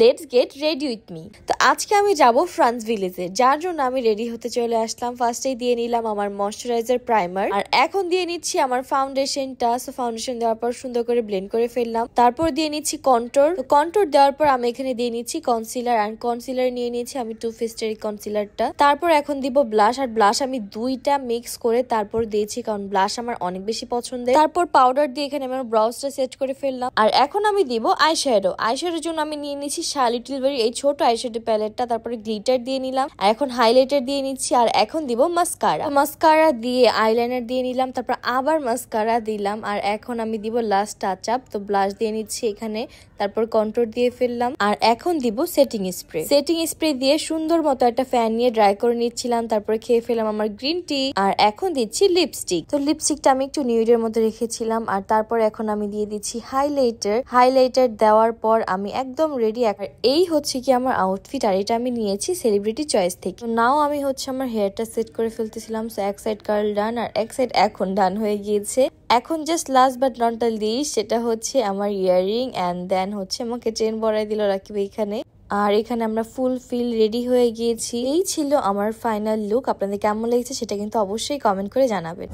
Let's get ready with me. তো আজকে আমি যাব ফ্রান্স ভিলেজে, যার জন্য আমি রেডি হতে চলে আসলাম। ফার্স্টেই দিয়ে নিলাম আমার ময়শ্চারাইজার প্রাইমার, আর এখন দিয়ে নিচ্ছি আমার ফাউন্ডেশনটা। সো ফাউন্ডেশন দেওয়ার পর সুন্দর করে ব্লেন্ড করে ফেললাম। তারপর দিয়ে নিচ্ছি কন্ট্যুর। তো কন্ট্যুর দেওয়ার পর আমি এখানে দিয়ে নিচ্ছি কনসিলার, আর কনসিলার নিয়ে নিয়েছি আমি টু ফেস্ট এর কনসিলারটা। তারপর এখন দিব ব্লাশ, আর ব্লাশ আমি দুইটা মিক্স করে তারপর দিয়েছি, কারণ ব্লাশ আমার অনেক বেশি পছন্দের। তারপর পাউডার দিয়ে এখানে আমার ব্রাউজটা সেট করে ফেললাম। আর এখন আমি দিব আইশ্যাডো। আইশ্যাডোর জন্য আমি নিয়ে নিচ্ছি লিটল বেরি এই ছোট আইশ্যাডো প্যালেটটা। তারপরে গ্লিটার দিয়ে নিলাম, আর এখন হাইলাইটার দিয়ে নিচ্ছি, আর এখন দিব মাস্কারা। মাস্কারা দিয়ে আইলাইনার দিয়ে নিলাম, তারপর আবার মাস্কারা দিলাম, আর এখন আমি দিব লাস্ট টাচ আপ। তো ব্লাশ দিয়ে নিচ্ছি এখানে, তারপর কন্ট্যুর দিয়ে ফেললাম, আর এখন দিব সেটিং স্প্রে। সেটিং স্প্রে দিয়ে সুন্দর মতো একটা ফ্যান নিয়ে ড্রাই করে নিচ্ছিলাম। তারপরে খেয়ে ফেলাম আমার গ্রিন টি, আর এখন দিচ্ছি লিপস্টিক। তো লিপস্টিকটা আমি একটু নিউডের মধ্যে রেখেছিলাম, আর তারপর এখন আমি দিয়ে দিচ্ছি হাইলাইটার। হাইলাইটার দেওয়ার পর আমি একদম রেডি। এই হচ্ছে কি আমার আউটফিট, আর এটা আমি নিয়েছি সেলিব্রিটি চয়েস থেকে। তো নাও আমি হচ্ছে আমার হেয়ারটা সেট করে ফেলতেছিলাম। সো এক সাইড কার্ল ডান, আর এক সাইড এখন ডান হয়ে গিয়েছে। এখন just last but not the least, সেটা হচ্ছে আমার ইয়াররিং, অ্যান্ড দেন হচ্ছে আমাকে চেন পরাই দিল রাকিব এখানে। আর এখানে আমরা ফুল ফিল রেডি হয়ে গিয়েছি। এই ছিল আমার ফাইনাল লুক। আপনাদের কেমন লেগেছে সেটা কিন্তু অবশ্যই কমেন্ট করে জানাবেন।